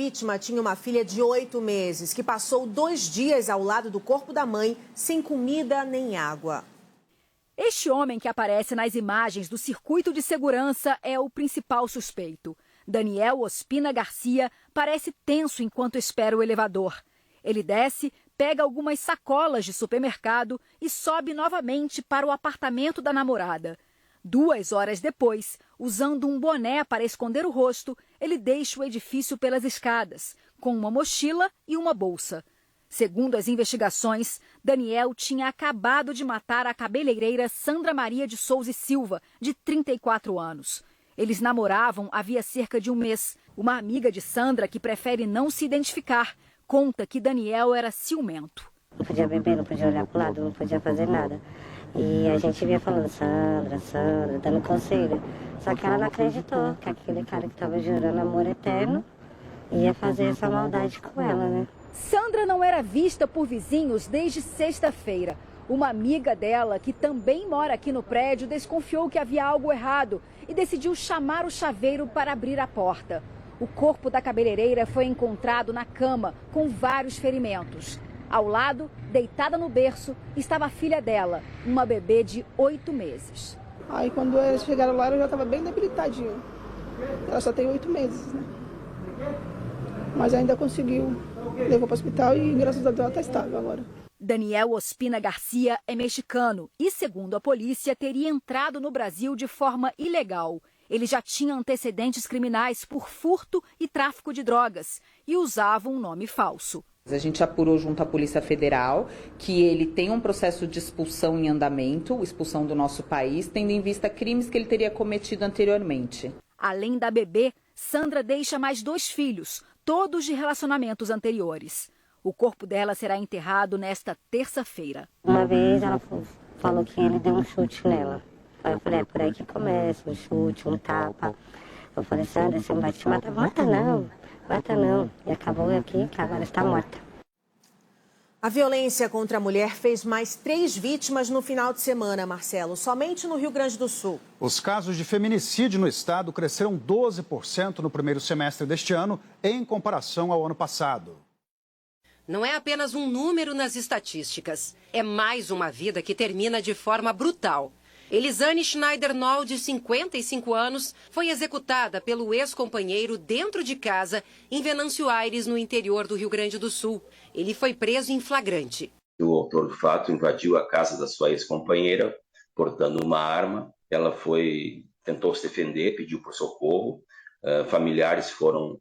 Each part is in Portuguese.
vítima tinha uma filha de 8 meses que passou 2 dias ao lado do corpo da mãe sem comida nem água. Este homem que aparece nas imagens do circuito de segurança é o principal suspeito. Daniel Ospina Garcia parece tenso enquanto espera o elevador. Ele desce, pega algumas sacolas de supermercado e sobe novamente para o apartamento da namorada. 2 horas depois, usando um boné para esconder o rosto, ele deixa o edifício pelas escadas, com uma mochila e uma bolsa. Segundo as investigações, Daniel tinha acabado de matar a cabeleireira Sandra Maria de Souza e Silva, de 34 anos. Eles namoravam havia cerca de um mês. Uma amiga de Sandra, que prefere não se identificar, conta que Daniel era ciumento. Não podia beber, não podia olhar para o lado, não podia fazer nada. E a gente vinha falando, Sandra, Sandra, dando conselho. Só que ela não acreditou que aquele cara que estava jurando amor eterno ia fazer essa maldade com ela, né? Sandra não era vista por vizinhos desde sexta-feira. Uma amiga dela, que também mora aqui no prédio, desconfiou que havia algo errado e decidiu chamar o chaveiro para abrir a porta. O corpo da cabeleireira foi encontrado na cama, com vários ferimentos. Ao lado, deitada no berço, estava a filha dela, uma bebê de 8 meses. Aí quando eles chegaram lá, ela já estava bem debilitadinha. Ela só tem 8 meses, né? Mas ainda conseguiu, levou para o hospital e graças a Deus ela está estável agora. Daniel Ospina Garcia é mexicano e, segundo a polícia, teria entrado no Brasil de forma ilegal. Ele já tinha antecedentes criminais por furto e tráfico de drogas e usava um nome falso. A gente apurou junto à Polícia Federal que ele tem um processo de expulsão em andamento, expulsão do nosso país, tendo em vista crimes que ele teria cometido anteriormente. Além da bebê, Sandra deixa mais 2 filhos, todos de relacionamentos anteriores. O corpo dela será enterrado nesta terça-feira. Uma vez ela falou que ele deu um chute nela. Aí eu falei, é por aí que começa, um chute, um tapa. Eu falei, Sandra, você não vai te matar? Mata não, mata não. E acabou aqui, que agora está morta. A violência contra a mulher fez mais 3 vítimas no final de semana, Marcelo, somente no Rio Grande do Sul. Os casos de feminicídio no estado cresceram 12% no primeiro semestre deste ano, em comparação ao ano passado. Não é apenas um número nas estatísticas, é mais uma vida que termina de forma brutal. Elisane Schneider-Noll, de 55 anos, foi executada pelo ex-companheiro dentro de casa em Venâncio Aires, no interior do Rio Grande do Sul. Ele foi preso em flagrante. O autor do fato invadiu a casa da sua ex-companheira, portando uma arma. Ela tentou se defender, pediu por socorro. Familiares foram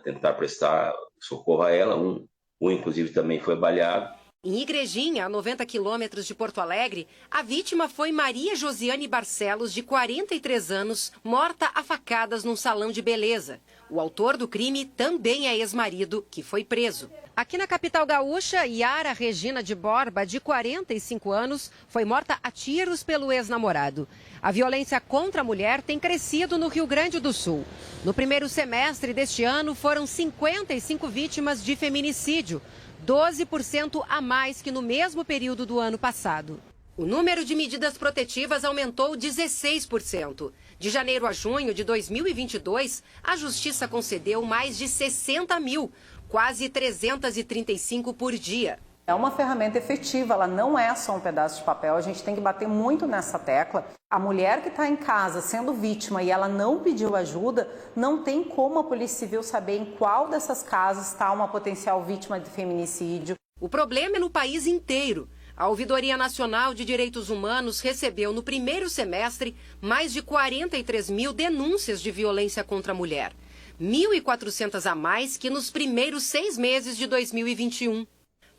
tentar prestar socorro a ela. Um inclusive também foi baleado. Em Igrejinha, a 90 quilômetros de Porto Alegre, a vítima foi Maria Josiane Barcelos, de 43 anos, morta a facadas num salão de beleza. O autor do crime também é ex-marido, que foi preso. Aqui na capital gaúcha, Yara Regina de Borba, de 45 anos, foi morta a tiros pelo ex-namorado. A violência contra a mulher tem crescido no Rio Grande do Sul. No primeiro semestre deste ano, foram 55 vítimas de feminicídio, 12% a mais que no mesmo período do ano passado. O número de medidas protetivas aumentou 16%. De janeiro a junho de 2022, a Justiça concedeu mais de 60 mil, quase 335 por dia. É uma ferramenta efetiva, ela não é só um pedaço de papel, a gente tem que bater muito nessa tecla. A mulher que está em casa sendo vítima e ela não pediu ajuda, não tem como a Polícia Civil saber em qual dessas casas está uma potencial vítima de feminicídio. O problema é no país inteiro. A Ouvidoria Nacional de Direitos Humanos recebeu no primeiro semestre mais de 43 mil denúncias de violência contra a mulher. 1.400 a mais que nos primeiros 6 meses de 2021.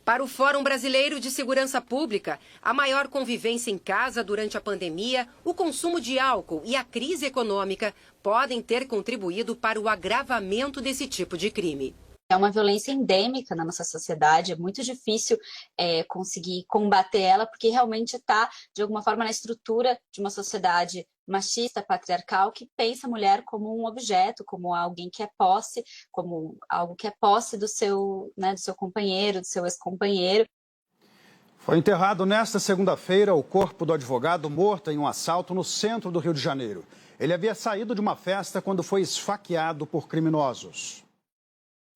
Para o Fórum Brasileiro de Segurança Pública, a maior convivência em casa durante a pandemia, o consumo de álcool e a crise econômica podem ter contribuído para o agravamento desse tipo de crime. É uma violência endêmica na nossa sociedade, é muito difícil conseguir combater ela, porque realmente está, de alguma forma, na estrutura de uma sociedade machista, patriarcal, que pensa a mulher como um objeto, como alguém que é posse, como algo que é posse do seu companheiro, do seu ex-companheiro. Foi enterrado nesta segunda-feira o corpo do advogado morto em um assalto no centro do Rio de Janeiro. Ele havia saído de uma festa quando foi esfaqueado por criminosos.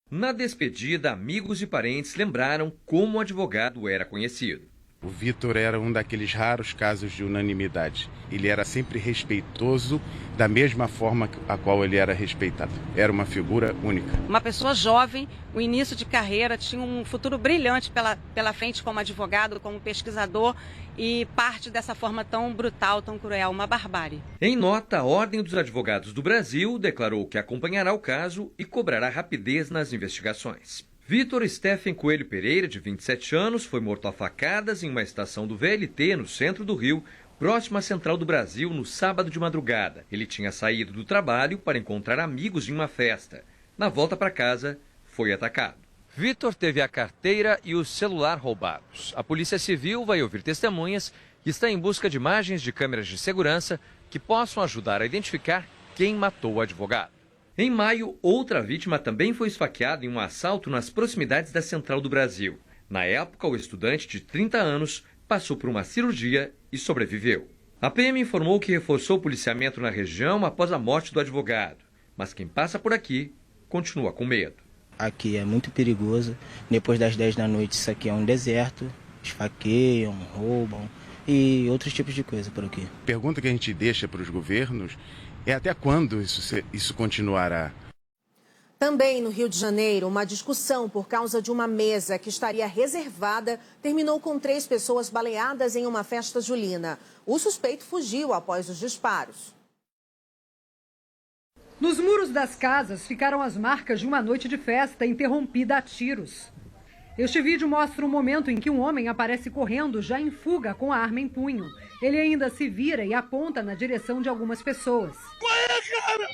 Na despedida, amigos e parentes lembraram como o advogado era conhecido. O Vitor era um daqueles raros casos de unanimidade. Ele era sempre respeitoso, da mesma forma a qual ele era respeitado. Era uma figura única. Uma pessoa jovem, o início de carreira, tinha um futuro brilhante pela frente como advogado, como pesquisador, e parte dessa forma tão brutal, tão cruel, uma barbárie. Em nota, a Ordem dos Advogados do Brasil declarou que acompanhará o caso e cobrará rapidez nas investigações. Vitor Stephen Coelho Pereira, de 27 anos, foi morto a facadas em uma estação do VLT, no centro do Rio, próximo à Central do Brasil, no sábado de madrugada. Ele tinha saído do trabalho para encontrar amigos em uma festa. Na volta para casa, foi atacado. Vitor teve a carteira e o celular roubados. A Polícia Civil vai ouvir testemunhas e está em busca de imagens de câmeras de segurança que possam ajudar a identificar quem matou o advogado. Em maio, outra vítima também foi esfaqueada em um assalto nas proximidades da Central do Brasil. Na época, o estudante de 30 anos passou por uma cirurgia e sobreviveu. A PM informou que reforçou o policiamento na região após a morte do advogado. Mas quem passa por aqui continua com medo. Aqui é muito perigoso. Depois das 10 da noite, isso aqui é um deserto. Esfaqueiam, roubam e outros tipos de coisa por aqui. Pergunta que a gente deixa para os governos é até quando isso continuará? Também no Rio de Janeiro, uma discussão por causa de uma mesa que estaria reservada terminou com 3 pessoas baleadas em uma festa julina. O suspeito fugiu após os disparos. Nos muros das casas ficaram as marcas de uma noite de festa interrompida a tiros. Este vídeo mostra o momento em que um homem aparece correndo, já em fuga, com a arma em punho. Ele ainda se vira e aponta na direção de algumas pessoas. Corre, cara!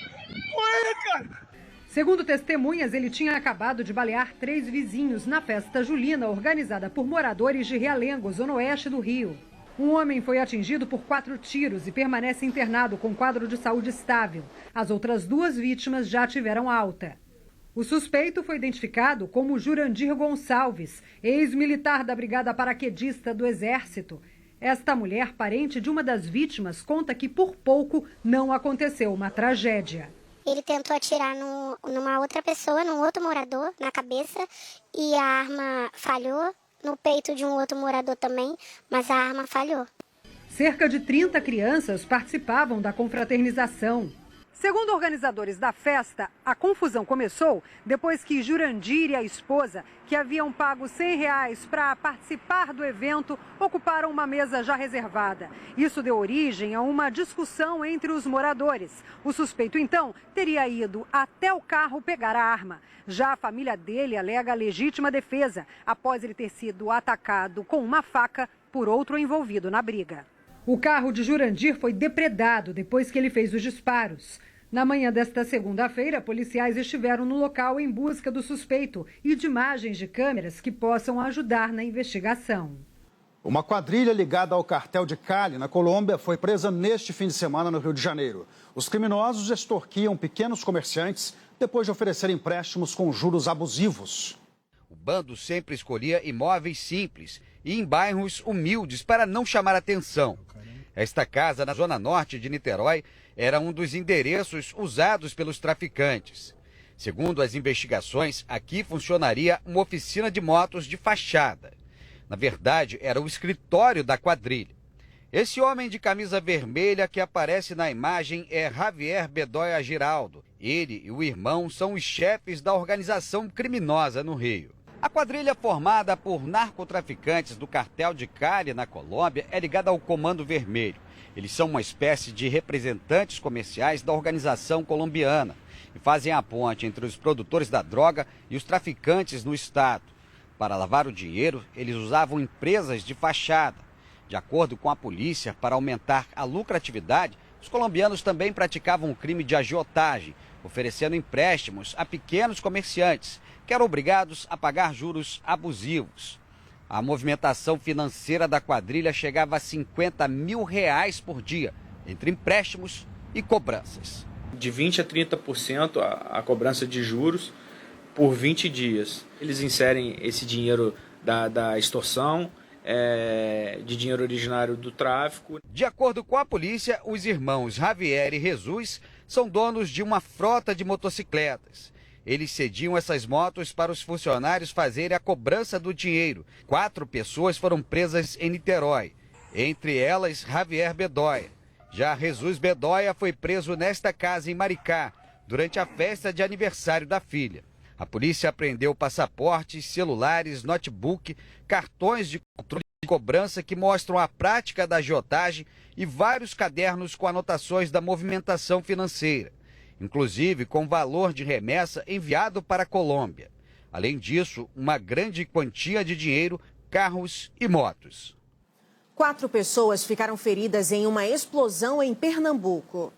Corre, cara! Segundo testemunhas, ele tinha acabado de balear 3 vizinhos na festa julina organizada por moradores de Realengo, zona oeste do Rio. Um homem foi atingido por 4 tiros e permanece internado com quadro de saúde estável. As outras 2 vítimas já tiveram alta. O suspeito foi identificado como Jurandir Gonçalves, ex-militar da Brigada Paraquedista do Exército. Esta mulher, parente de uma das vítimas, conta que por pouco não aconteceu uma tragédia. Ele tentou atirar numa outra pessoa, num outro morador, na cabeça, e a arma falhou, no peito de um outro morador também, mas a arma falhou. Cerca de 30 crianças participavam da confraternização. Segundo organizadores da festa, a confusão começou depois que Jurandir e a esposa, que haviam pago R$100 para participar do evento, ocuparam uma mesa já reservada. Isso deu origem a uma discussão entre os moradores. O suspeito, então, teria ido até o carro pegar a arma. Já a família dele alega legítima defesa, após ele ter sido atacado com uma faca por outro envolvido na briga. O carro de Jurandir foi depredado depois que ele fez os disparos. Na manhã desta segunda-feira, policiais estiveram no local em busca do suspeito e de imagens de câmeras que possam ajudar na investigação. Uma quadrilha ligada ao cartel de Cali, na Colômbia, foi presa neste fim de semana no Rio de Janeiro. Os criminosos extorquiam pequenos comerciantes depois de oferecer empréstimos com juros abusivos. O bando sempre escolhia imóveis simples e em bairros humildes para não chamar atenção. Esta casa, na zona norte de Niterói, era um dos endereços usados pelos traficantes. Segundo as investigações, aqui funcionaria uma oficina de motos de fachada. Na verdade, era o escritório da quadrilha. Esse homem de camisa vermelha que aparece na imagem é Javier Bedoya Giraldo. Ele e o irmão são os chefes da organização criminosa no Rio. A quadrilha formada por narcotraficantes do cartel de Cali, na Colômbia, é ligada ao Comando Vermelho. Eles são uma espécie de representantes comerciais da organização colombiana e fazem a ponte entre os produtores da droga e os traficantes no estado. Para lavar o dinheiro, eles usavam empresas de fachada. De acordo com a polícia, para aumentar a lucratividade, os colombianos também praticavam o crime de agiotagem, oferecendo empréstimos a pequenos comerciantes, que eram obrigados a pagar juros abusivos. A movimentação financeira da quadrilha chegava a R$50 mil por dia, entre empréstimos e cobranças. De 20% a 30% a cobrança de juros por 20 dias. Eles inserem esse dinheiro da extorsão, de dinheiro originário do tráfico. De acordo com a polícia, os irmãos Javier e Jesus são donos de uma frota de motocicletas. Eles cediam essas motos para os funcionários fazerem a cobrança do dinheiro. 4 pessoas foram presas em Niterói, entre elas Javier Bedoya. Já Jesus Bedoya foi preso nesta casa em Maricá, durante a festa de aniversário da filha. A polícia apreendeu passaportes, celulares, notebook, cartões de controle de cobrança que mostram a prática da agiotagem e vários cadernos com anotações da movimentação financeira, inclusive com valor de remessa enviado para a Colômbia. Além disso, uma grande quantia de dinheiro, carros e motos. 4 pessoas ficaram feridas em uma explosão em Pernambuco.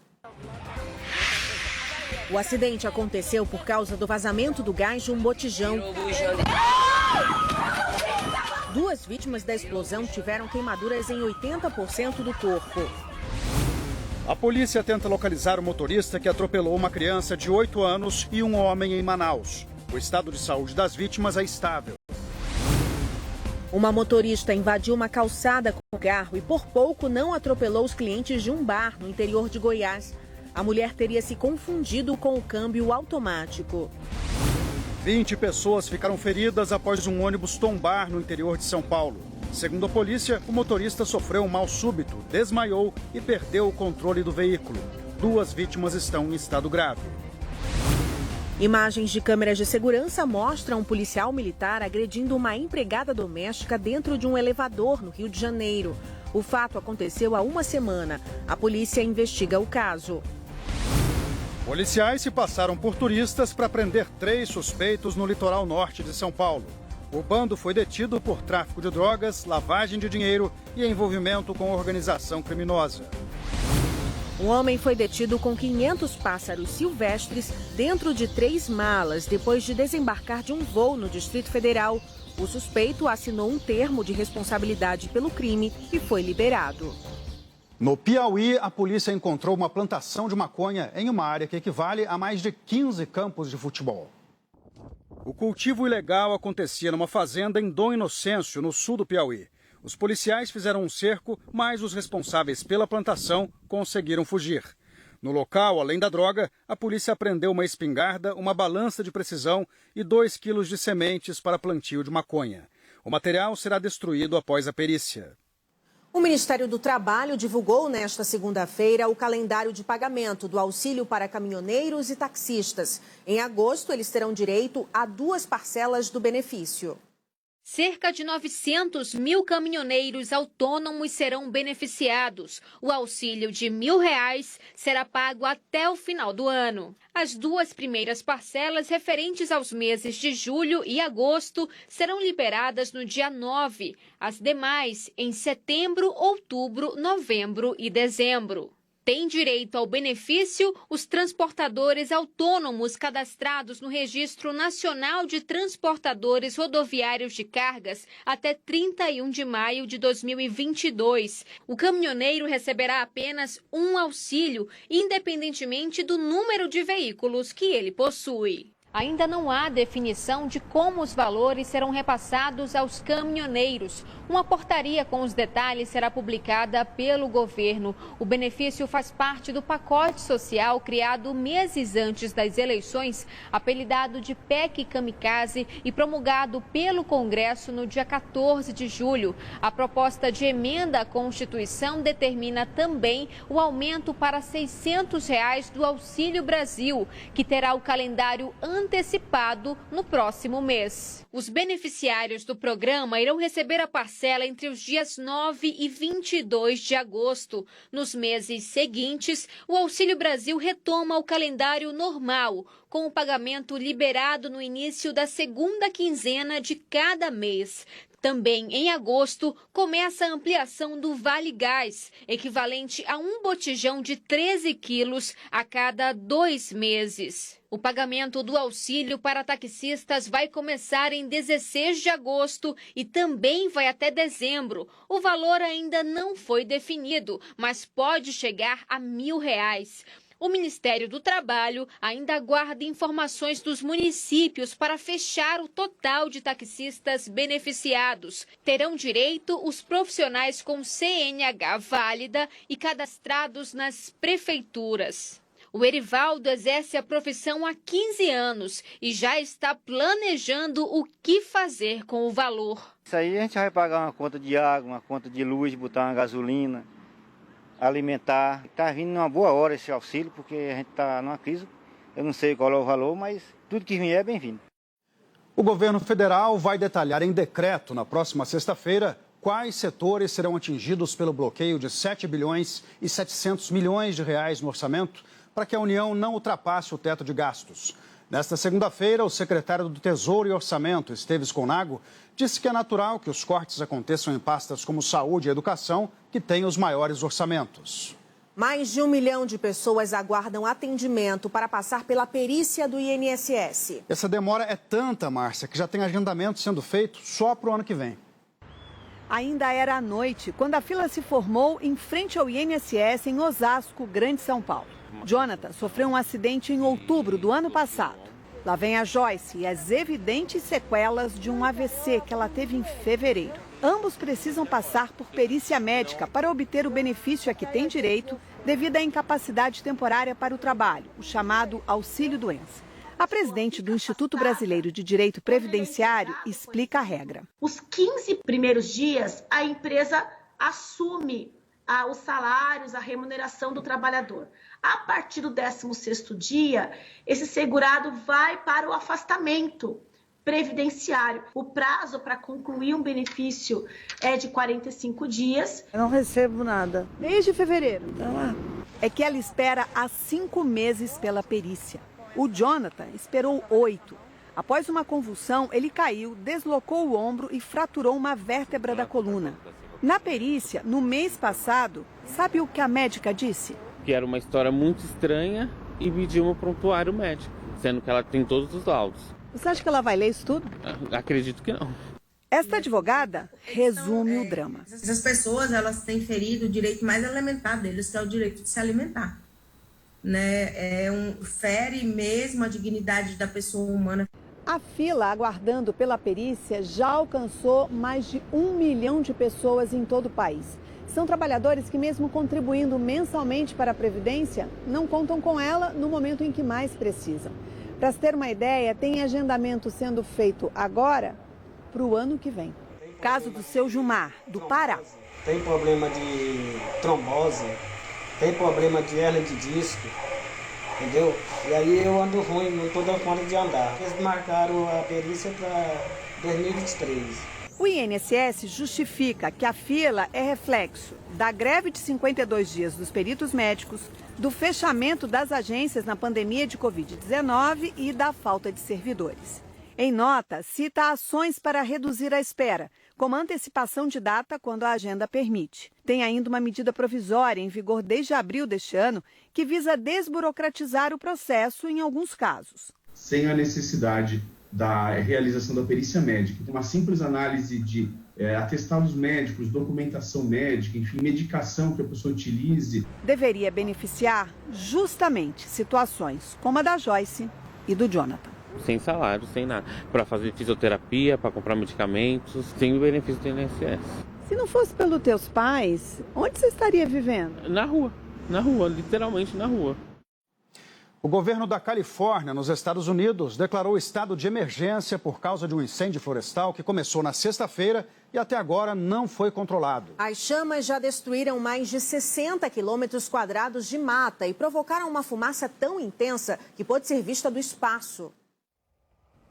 O acidente aconteceu por causa do vazamento do gás de um botijão. 2 vítimas da explosão tiveram queimaduras em 80% do corpo. A polícia tenta localizar o motorista que atropelou uma criança de 8 anos e um homem em Manaus. O estado de saúde das vítimas é estável. Uma motorista invadiu uma calçada com o carro e por pouco não atropelou os clientes de um bar no interior de Goiás. A mulher teria se confundido com o câmbio automático. 20 pessoas ficaram feridas após um ônibus tombar no interior de São Paulo. Segundo a polícia, o motorista sofreu um mal súbito, desmaiou e perdeu o controle do veículo. 2 vítimas estão em estado grave. Imagens de câmeras de segurança mostram um policial militar agredindo uma empregada doméstica dentro de um elevador no Rio de Janeiro. O fato aconteceu há uma semana. A polícia investiga o caso. Policiais se passaram por turistas para prender 3 suspeitos no litoral norte de São Paulo. O bando foi detido por tráfico de drogas, lavagem de dinheiro e envolvimento com organização criminosa. Um homem foi detido com 500 pássaros silvestres dentro de 3 malas depois de desembarcar de um voo no Distrito Federal. O suspeito assinou um termo de responsabilidade pelo crime e foi liberado. No Piauí, a polícia encontrou uma plantação de maconha em uma área que equivale a mais de 15 campos de futebol. O cultivo ilegal acontecia numa fazenda em Dom Inocêncio, no sul do Piauí. Os policiais fizeram um cerco, mas os responsáveis pela plantação conseguiram fugir. No local, além da droga, a polícia apreendeu uma espingarda, uma balança de precisão e 2 quilos de sementes para plantio de maconha. O material será destruído após a perícia. O Ministério do Trabalho divulgou nesta segunda-feira o calendário de pagamento do auxílio para caminhoneiros e taxistas. Em agosto, eles terão direito a 2 parcelas do benefício. Cerca de 900 mil caminhoneiros autônomos serão beneficiados. O auxílio de R$1.000 será pago até o final do ano. As 2 primeiras parcelas, referentes aos meses de julho e agosto, serão liberadas no dia 9. As demais, em setembro, outubro, novembro e dezembro. Tem direito ao benefício os transportadores autônomos cadastrados no Registro Nacional de Transportadores Rodoviários de Cargas até 31 de maio de 2022. O caminhoneiro receberá apenas um auxílio, independentemente do número de veículos que ele possui. Ainda não há definição de como os valores serão repassados aos caminhoneiros. Uma portaria com os detalhes será publicada pelo governo. O benefício faz parte do pacote social criado meses antes das eleições, apelidado de PEC Kamikaze e promulgado pelo Congresso no dia 14 de julho. A proposta de emenda à Constituição determina também o aumento para R$ 600 do Auxílio Brasil, que terá o calendário antecipado no próximo mês. Os beneficiários do programa irão receber a parcela entre os dias 9 e 22 de agosto. Nos meses seguintes, o Auxílio Brasil retoma o calendário normal, com o pagamento liberado no início da segunda quinzena de cada mês. Também em agosto, começa a ampliação do Vale Gás, equivalente a um botijão de 13 quilos a cada 2 meses. O pagamento do auxílio para taxistas vai começar em 16 de agosto e também vai até dezembro. O valor ainda não foi definido, mas pode chegar a R$1.000. O Ministério do Trabalho ainda aguarda informações dos municípios para fechar o total de taxistas beneficiados. Terão direito os profissionais com CNH válida e cadastrados nas prefeituras. O Erivaldo exerce a profissão há 15 anos e já está planejando o que fazer com o valor. Isso aí a gente vai pagar uma conta de água, uma conta de luz, botar uma gasolina, alimentar. Está vindo numa boa hora esse auxílio, porque a gente está numa crise. Eu não sei qual é o valor, mas tudo que vier é bem-vindo. O governo federal vai detalhar em decreto na próxima sexta-feira quais setores serão atingidos pelo bloqueio de 7 bilhões e 700 milhões de reais no orçamento para que a União não ultrapasse o teto de gastos. Nesta segunda-feira, o secretário do Tesouro e Orçamento, Esteves Conago, disse que é natural que os cortes aconteçam em pastas como saúde e educação, que têm os maiores orçamentos. Mais de 1 milhão de pessoas aguardam atendimento para passar pela perícia do INSS. Essa demora é tanta, Márcia, que já tem agendamento sendo feito só para o ano que vem. Ainda era à noite quando a fila se formou em frente ao INSS em Osasco, Grande São Paulo. Jonathan sofreu um acidente em outubro do ano passado. Lá vem a Joyce e as evidentes sequelas de um AVC que ela teve em fevereiro. Ambos precisam passar por perícia médica para obter o benefício a que têm direito devido à incapacidade temporária para o trabalho, o chamado auxílio-doença. A presidente do Instituto Brasileiro de Direito Previdenciário explica a regra. Os 15 primeiros dias, a empresa assume os salários, a remuneração do trabalhador. A partir do 16º dia, esse segurado vai para o afastamento previdenciário. O prazo para concluir um benefício é de 45 dias. Eu não recebo nada. Desde fevereiro. É que ela espera há 5 meses pela perícia. O Jonathan esperou 8. Após uma convulsão, ele caiu, deslocou o ombro e fraturou uma vértebra da coluna. Na perícia, no mês passado, sabe o que a médica disse? Que era uma história muito estranha e pediu um prontuário médico, sendo que ela tem todos os laudos. Você acha que ela vai ler isso tudo? Acredito que não. Esta advogada resume o drama. Essas pessoas, elas têm ferido o direito mais elementar deles, que é o direito de se alimentar. Fere mesmo a dignidade da pessoa humana. A fila aguardando pela perícia já alcançou mais de 1 milhão de pessoas em todo o país. São trabalhadores que, mesmo contribuindo mensalmente para a Previdência, não contam com ela no momento em que mais precisam. Para se ter uma ideia, tem agendamento sendo feito agora para o ano que vem. Caso do seu Gilmar, do Pará. Tem problema de trombose, tem problema de hernia de disco, entendeu? E aí eu ando ruim, não estou dando conta de andar. Eles marcaram a perícia para 2023. O INSS justifica que a fila é reflexo da greve de 52 dias dos peritos médicos, do fechamento das agências na pandemia de Covid-19 e da falta de servidores. Em nota, cita ações para reduzir a espera, como antecipação de data quando a agenda permite. Tem ainda uma medida provisória em vigor desde abril deste ano que visa desburocratizar o processo em alguns casos. Sem a necessidade da realização da perícia médica, uma simples análise de atestados médicos, documentação médica, enfim, medicação que a pessoa utilize. Deveria beneficiar justamente situações como a da Joyce e do Jonathan. Sem salário, sem nada. Para fazer fisioterapia, para comprar medicamentos, sem o benefício do INSS. Se não fosse pelos teus pais, onde você estaria vivendo? Na rua, literalmente na rua. O governo da Califórnia, nos Estados Unidos, declarou estado de emergência por causa de um incêndio florestal que começou na sexta-feira e até agora não foi controlado. As chamas já destruíram mais de 60 quilômetros quadrados de mata e provocaram uma fumaça tão intensa que pôde ser vista do espaço.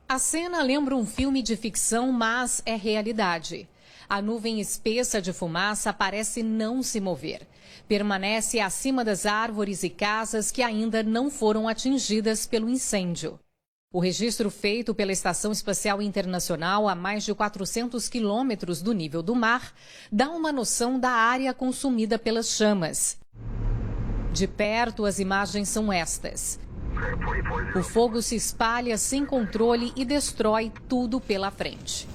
A cena lembra um filme de ficção, mas é realidade. A nuvem espessa de fumaça parece não se mover. Permanece acima das árvores e casas que ainda não foram atingidas pelo incêndio. O registro feito pela Estação Espacial Internacional a mais de 400 quilômetros do nível do mar dá uma noção da área consumida pelas chamas. De perto, as imagens são estas. O fogo se espalha sem controle e destrói tudo pela frente.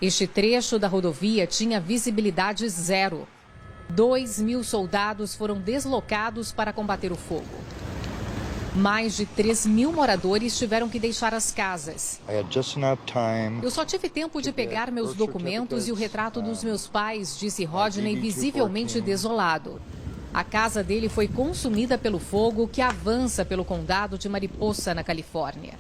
Este trecho da rodovia tinha visibilidade zero. 2.000 soldados foram deslocados para combater o fogo. Mais de 3.000 moradores tiveram que deixar as casas. Eu só tive tempo de pegar meus documentos e o retrato dos meus pais, disse Rodney, visivelmente desolado. A casa dele foi consumida pelo fogo que avança pelo condado de Mariposa, na Califórnia.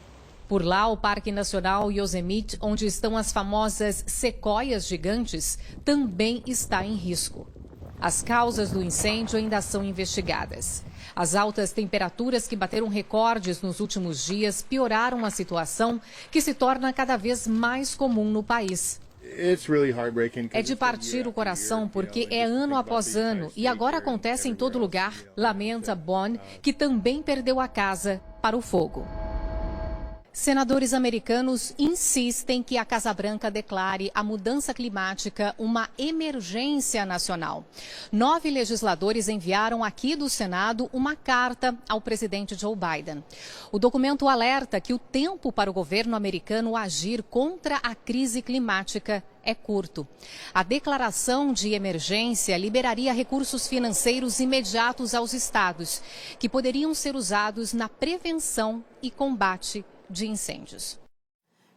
Por lá, o Parque Nacional Yosemite, onde estão as famosas sequoias gigantes, também está em risco. As causas do incêndio ainda são investigadas. As altas temperaturas que bateram recordes nos últimos dias pioraram a situação, que se torna cada vez mais comum no país. É de partir o coração porque é ano após ano e agora acontece em todo lugar, lamenta Bon, que também perdeu a casa para o fogo. Senadores americanos insistem que a Casa Branca declare a mudança climática uma emergência nacional. 9 legisladores enviaram aqui do Senado uma carta ao presidente Joe Biden. O documento alerta que o tempo para o governo americano agir contra a crise climática é curto. A declaração de emergência liberaria recursos financeiros imediatos aos estados, que poderiam ser usados na prevenção e combate de incêndios.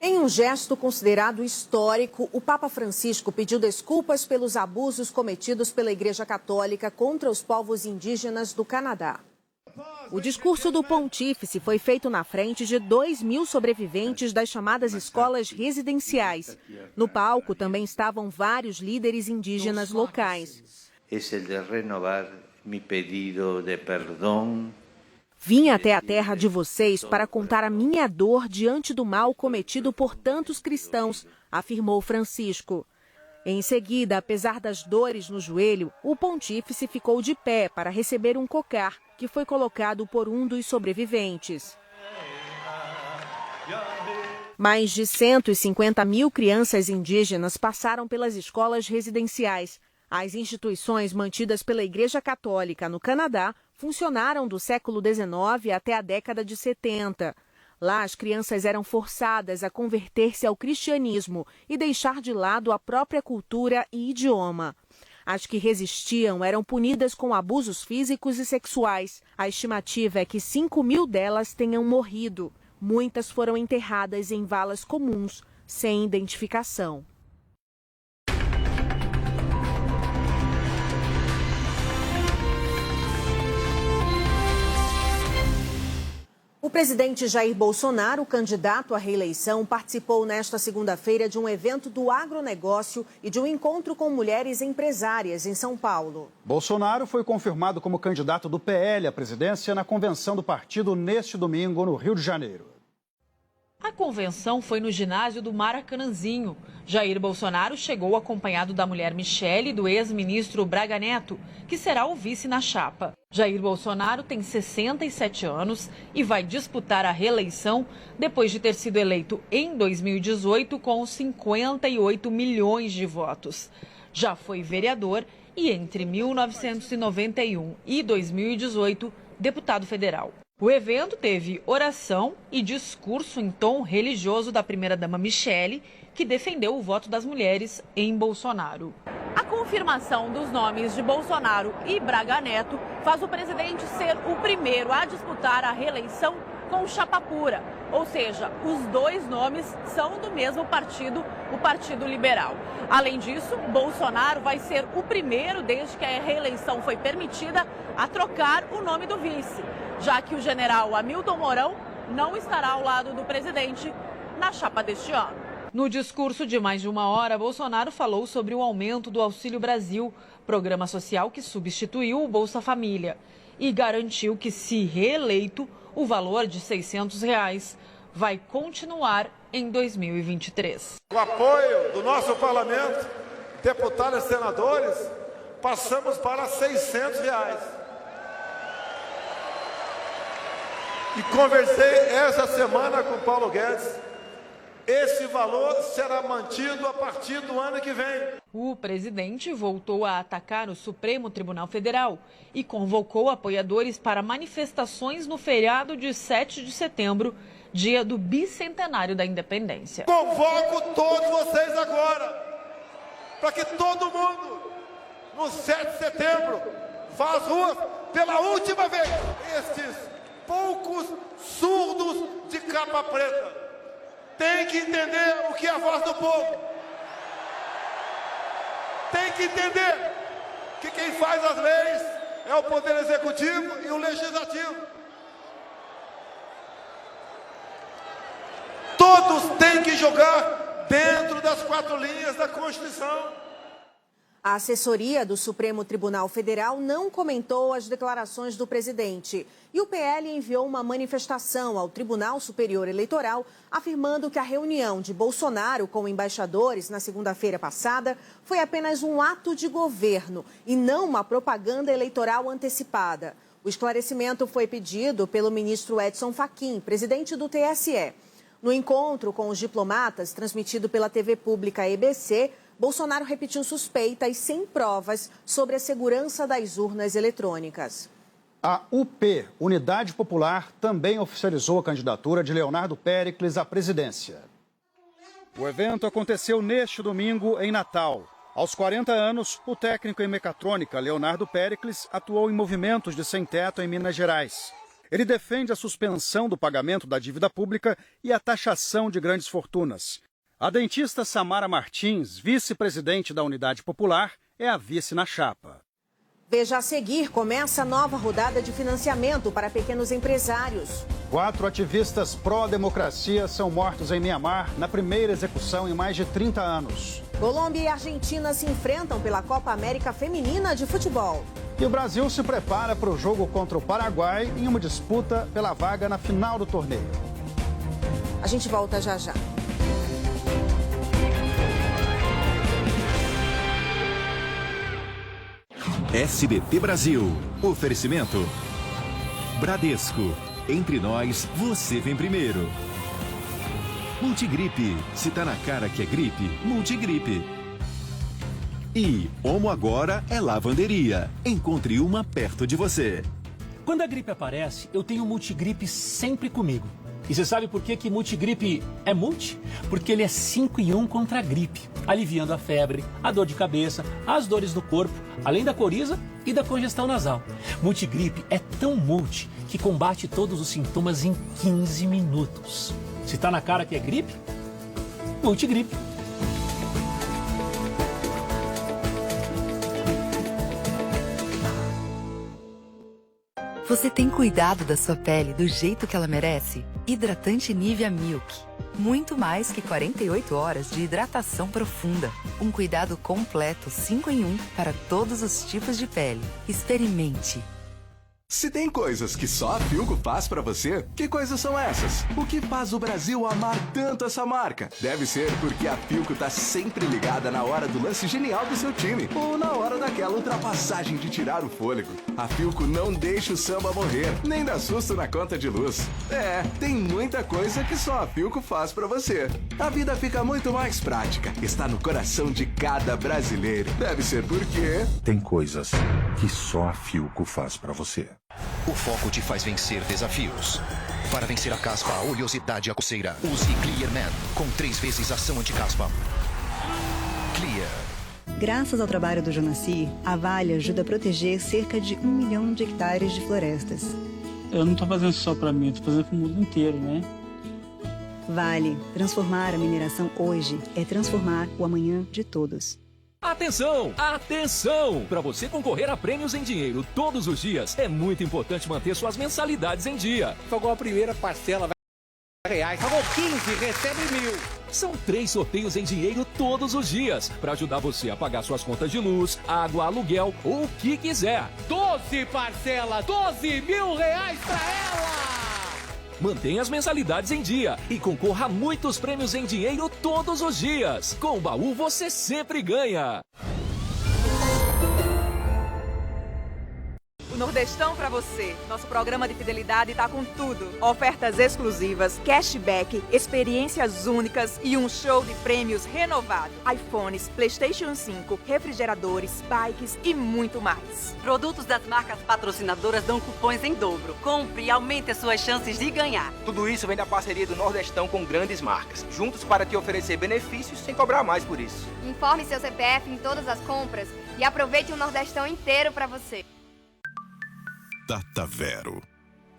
Em um gesto considerado histórico, o Papa Francisco pediu desculpas pelos abusos cometidos pela Igreja Católica contra os povos indígenas do Canadá. O discurso do pontífice foi feito na frente de 2.000 sobreviventes das chamadas escolas residenciais. No palco também estavam vários líderes indígenas locais. Vim até a terra de vocês para contar a minha dor diante do mal cometido por tantos cristãos, afirmou Francisco. Em seguida, apesar das dores no joelho, o pontífice ficou de pé para receber um cocar que foi colocado por um dos sobreviventes. Mais de 150.000 crianças indígenas passaram pelas escolas residenciais. As instituições mantidas pela Igreja Católica no Canadá funcionaram do século XIX até a década de 70. Lá, as crianças eram forçadas a converter-se ao cristianismo e deixar de lado a própria cultura e idioma. As que resistiam eram punidas com abusos físicos e sexuais. A estimativa é que 5.000 delas tenham morrido. Muitas foram enterradas em valas comuns, sem identificação. O presidente Jair Bolsonaro, candidato à reeleição, participou nesta segunda-feira de um evento do agronegócio e de um encontro com mulheres empresárias em São Paulo. Bolsonaro foi confirmado como candidato do PL à presidência na convenção do partido neste domingo no Rio de Janeiro. A convenção foi no ginásio do Maracanãzinho. Jair Bolsonaro chegou acompanhado da mulher Michele e do ex-ministro Braga Neto, que será o vice na chapa. Jair Bolsonaro tem 67 anos e vai disputar a reeleição depois de ter sido eleito em 2018 com 58 milhões de votos. Já foi vereador e entre 1991 e 2018, deputado federal. O evento teve oração e discurso em tom religioso da primeira-dama Michele, que defendeu o voto das mulheres em Bolsonaro. A confirmação dos nomes de Bolsonaro e Braga Neto faz o presidente ser o primeiro a disputar a reeleição com chapa pura, ou seja, os dois nomes são do mesmo partido, o Partido Liberal. Além disso, Bolsonaro vai ser o primeiro, desde que a reeleição foi permitida, a trocar o nome do vice, já que o general Hamilton Mourão não estará ao lado do presidente na chapa deste ano. No discurso de mais de 1 hora, Bolsonaro falou sobre o aumento do Auxílio Brasil, programa social que substituiu o Bolsa Família, e garantiu que, se reeleito, o valor de R$ 600 vai continuar em 2023. Com o apoio do nosso parlamento, deputados e senadores, passamos para R$ 600. E conversei essa semana com o Paulo Guedes. Esse valor será mantido a partir do ano que vem. O presidente voltou a atacar o Supremo Tribunal Federal e convocou apoiadores para manifestações no feriado de 7 de setembro, dia do bicentenário da independência. Convoco todos vocês agora, para que todo mundo, no 7 de setembro, vá às ruas pela última vez. Estes poucos surdos de capa preta tem que entender o que é a voz do povo. Tem que entender que quem faz as leis é o Poder Executivo e o Legislativo. Todos têm que jogar dentro das 4 linhas da Constituição. A assessoria do Supremo Tribunal Federal não comentou as declarações do presidente. E o PL enviou uma manifestação ao Tribunal Superior Eleitoral, afirmando que a reunião de Bolsonaro com embaixadores na segunda-feira passada foi apenas um ato de governo e não uma propaganda eleitoral antecipada. O esclarecimento foi pedido pelo ministro Edson Fachin, presidente do TSE. No encontro com os diplomatas, transmitido pela TV pública EBC, Bolsonaro repetiu suspeitas sem provas sobre a segurança das urnas eletrônicas. A UP, Unidade Popular, também oficializou a candidatura de Leonardo Péricles à presidência. O evento aconteceu neste domingo em Natal. Aos 40 anos, o técnico em mecatrônica Leonardo Péricles atuou em movimentos de sem-teto em Minas Gerais. Ele defende a suspensão do pagamento da dívida pública e a taxação de grandes fortunas. A dentista Samara Martins, vice-presidente da Unidade Popular, é a vice na chapa. Veja a seguir, começa a nova rodada de financiamento para pequenos empresários. 4 ativistas pró-democracia são mortos em Mianmar na primeira execução em mais de 30 anos. Colômbia e Argentina se enfrentam pela Copa América Feminina de Futebol. E o Brasil se prepara para o jogo contra o Paraguai em uma disputa pela vaga na final do torneio. A gente volta já já. SBT Brasil. Oferecimento. Bradesco. Entre nós, você vem primeiro. Multigripe. Se tá na cara que é gripe, Multigripe. E Omo Agora é lavanderia. Encontre uma perto de você. Quando a gripe aparece, eu tenho Multigripe sempre comigo. E você sabe por que Multigripe é multi? Porque ele é 5 em 1 contra a gripe, aliviando a febre, a dor de cabeça, as dores no corpo, além da coriza e da congestão nasal. Multigripe é tão multi que combate todos os sintomas em 15 minutos. Se tá na cara que é gripe, Multigripe. Você tem cuidado da sua pele do jeito que ela merece? Hidratante Nivea Milk. Muito mais que 48 horas de hidratação profunda. Um cuidado completo 5 em 1 para todos os tipos de pele. Experimente. Se tem coisas que só a Philco faz pra você, que coisas são essas? O que faz o Brasil amar tanto essa marca? Deve ser porque a Philco tá sempre ligada na hora do lance genial do seu time, ou na hora daquela ultrapassagem de tirar o fôlego. A Philco não deixa o samba morrer, nem dá susto na conta de luz. É, tem muita coisa que só a Philco faz pra você. A vida fica muito mais prática, está no coração de cada brasileiro. Deve ser porque... tem coisas que só a Philco faz pra você. O foco te faz vencer desafios. Para vencer a caspa, a oleosidade e a coceira, use Clear Man, com 3 vezes ação anti-caspa. Clear. Graças ao trabalho do Jonaci, a Vale ajuda a proteger cerca de 1 milhão de hectares de florestas. Eu não estou fazendo só para mim, estou fazendo para o mundo inteiro, né? Vale, transformar a mineração hoje é transformar o amanhã de todos. Atenção! Atenção! Para você concorrer a prêmios em dinheiro todos os dias, é muito importante manter suas mensalidades em dia. Pagou a primeira parcela, vai R$100. Pagou 15, recebe 1.000. São 3 sorteios em dinheiro todos os dias, para ajudar você a pagar suas contas de luz, água, aluguel ou o que quiser. 12 parcelas, R$12 mil para ela! Mantenha as mensalidades em dia e concorra a muitos prêmios em dinheiro todos os dias. Com o Baú você sempre ganha. Nordestão pra você. Nosso programa de fidelidade tá com tudo. Ofertas exclusivas, cashback, experiências únicas e um show de prêmios renovado. iPhones, PlayStation 5, refrigeradores, bikes e muito mais. Produtos das marcas patrocinadoras dão cupons em dobro. Compre e aumente as suas chances de ganhar. Tudo isso vem da parceria do Nordestão com grandes marcas. Juntos para te oferecer benefícios sem cobrar mais por isso. Informe seu CPF em todas as compras e aproveite o Nordestão inteiro pra você. Data Vero,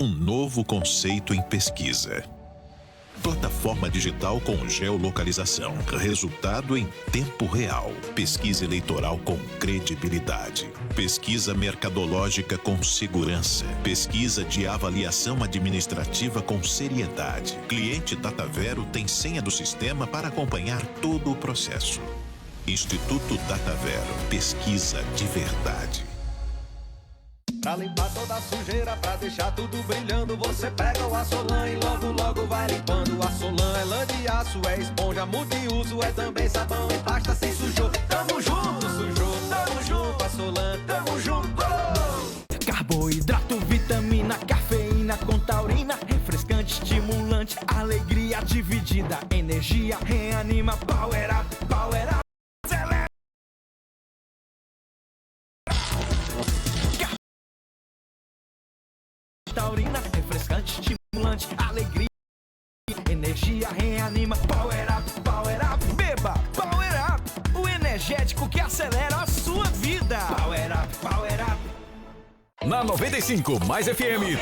um novo conceito em pesquisa. Plataforma digital com geolocalização. Resultado em tempo real. Pesquisa eleitoral com credibilidade. Pesquisa mercadológica com segurança. Pesquisa de avaliação administrativa com seriedade. Cliente Datavero tem senha do sistema para acompanhar todo o processo. Instituto Datavero. Pesquisa de verdade. Pra limpar toda a sujeira, pra deixar tudo brilhando, você pega o Assolan e logo, logo vai limpando. Assolan é lã de aço, é esponja multiuso, é também sabão e pasta sem sujou. Tamo junto, sujou, tamo junto, Assolan, tamo junto. Carboidrato, vitamina, cafeína com taurina, refrescante, estimulante, alegria dividida, energia, reanima, power up, power up. Taurina, refrescante, estimulante, alegria, energia, reanima, power up, power up. Beba Power Up, o energético que acelera a sua vida. Power up, power up. Na 95 Mais FM.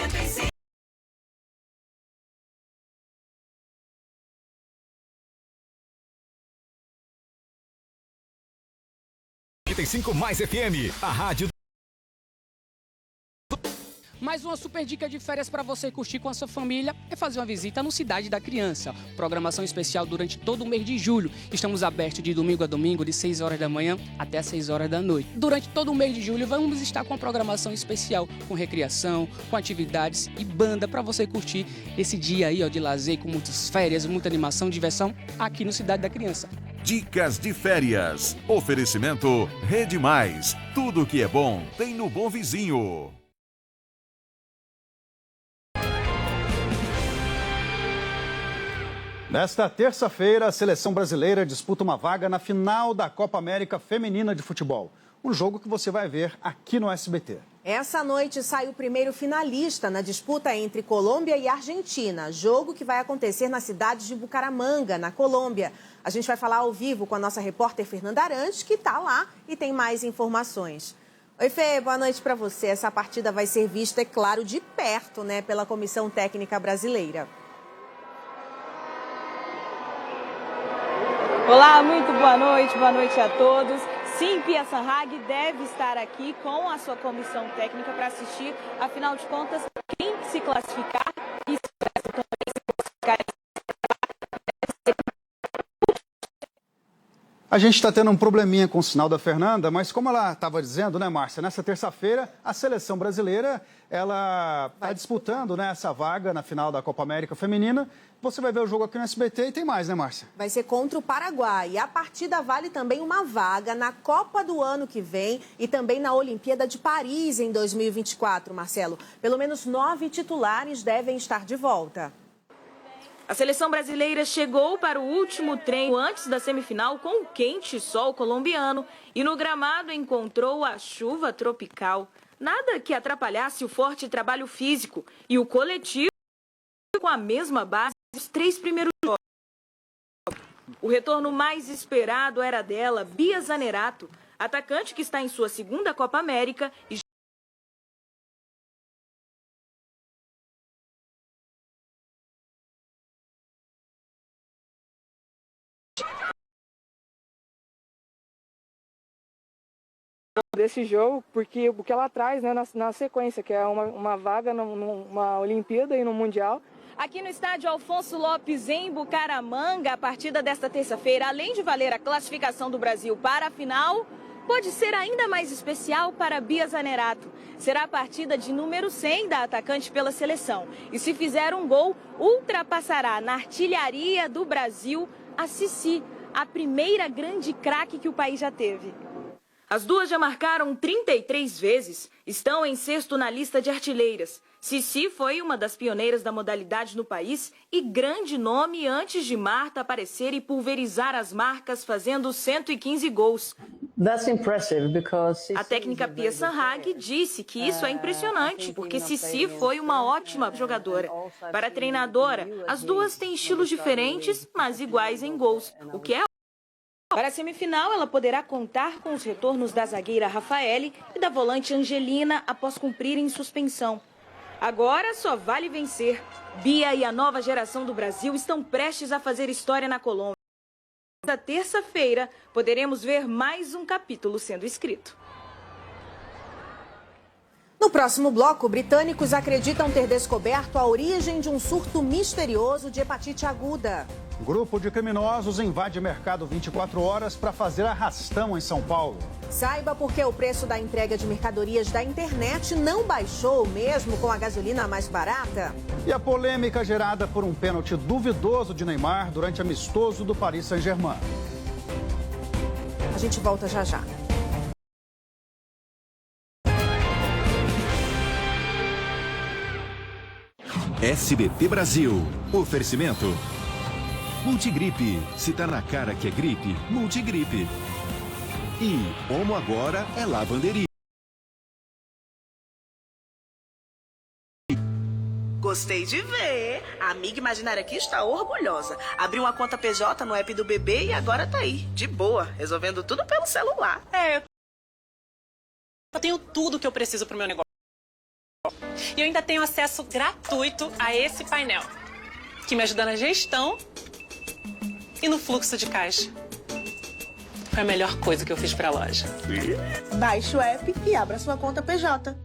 95 Mais FM, a rádio. Mais uma super dica de férias para você curtir com a sua família é fazer uma visita no Cidade da Criança. Programação especial durante todo o mês de julho. Estamos abertos de domingo a domingo, de 6 horas da manhã até 6 horas da noite. Durante todo o mês de julho vamos estar com uma programação especial, com recreação, com atividades e banda para você curtir esse dia aí de lazer, com muitas férias, muita animação, diversão aqui no Cidade da Criança. Dicas de férias. Oferecimento Rede Mais. Tudo que é bom tem no Bom Vizinho. Nesta terça-feira, a seleção brasileira disputa uma vaga na final da Copa América Feminina de Futebol. Um jogo que você vai ver aqui no SBT. Essa noite sai o primeiro finalista na disputa entre Colômbia e Argentina. Jogo que vai acontecer na cidade de Bucaramanga, na Colômbia. A gente vai falar ao vivo com a nossa repórter Fernanda Arantes, que está lá e tem mais informações. Oi, Fê, boa noite para você. Essa partida vai ser vista, é claro, de perto, né, pela Comissão Técnica Brasileira. Olá, muito boa noite a todos. Sim, Pia Sanhag deve estar aqui com a sua comissão técnica para assistir. Afinal de contas, quem se classificar e se classificar. A gente está tendo um probleminha com o sinal da Fernanda, mas como ela estava dizendo, né, Márcia, nessa terça-feira a seleção brasileira ela está disputando, né, essa vaga na final da Copa América Feminina. Você vai ver o jogo aqui no SBT e tem mais, né, Márcia? Vai ser contra o Paraguai. E a partida vale também uma vaga na Copa do ano que vem e também na Olimpíada de Paris em 2024, Marcelo. Pelo menos 9 titulares devem estar de volta. A seleção brasileira chegou para o último treino antes da semifinal com o quente sol colombiano e no gramado encontrou a chuva tropical. Nada que atrapalhasse o forte trabalho físico e o coletivo com a mesma base dos 3 primeiros jogos. O retorno mais esperado era dela, Bia Zanerato, atacante que está em sua segunda Copa América e desse jogo, porque o que ela traz, né, na sequência, que é uma vaga numa Olimpíada e no Mundial. Aqui no estádio Alfonso Lopes, em Bucaramanga, a partida desta terça-feira, além de valer a classificação do Brasil para a final, pode ser ainda mais especial para Bia Zanerato. Será a partida de número 100 da atacante pela seleção. E se fizer um gol, ultrapassará na artilharia do Brasil a Cici, a primeira grande craque que o país já teve. As duas já marcaram 33 vezes, estão em sexto na lista de artilheiras. Cici foi uma das pioneiras da modalidade no país e grande nome antes de Marta aparecer e pulverizar as marcas fazendo 115 gols. A técnica Pia Sanhag disse que isso é impressionante, porque Cici foi uma ótima jogadora. Para a treinadora, as duas têm estilos diferentes, mas iguais em gols, o que é Para a semifinal, ela poderá contar com os retornos da zagueira Rafaele e da volante Angelina após cumprirem suspensão. Agora só vale vencer. Bia e a nova geração do Brasil estão prestes a fazer história na Colômbia. Na terça-feira, poderemos ver mais um capítulo sendo escrito. No próximo bloco, britânicos acreditam ter descoberto a origem de um surto misterioso de hepatite aguda. Grupo de criminosos invade mercado 24 horas para fazer arrastão em São Paulo. Saiba por que o preço da entrega de mercadorias da internet não baixou, mesmo com a gasolina mais barata. E a polêmica gerada por um pênalti duvidoso de Neymar durante amistoso do Paris Saint-Germain. A gente volta já já. SBT Brasil. Oferecimento. Multigripe. Se tá na cara que é gripe, Multigripe. E Omo agora é lavanderia. Gostei de ver. A amiga imaginária aqui está orgulhosa. Abriu uma conta PJ no app do bebê e agora tá aí, de boa, resolvendo tudo pelo celular. Eu tenho tudo que eu preciso pro meu negócio. E eu ainda tenho acesso gratuito a esse painel, que me ajuda na gestão e no fluxo de caixa. Foi a melhor coisa que eu fiz pra loja. Baixe o app e abra sua conta PJ.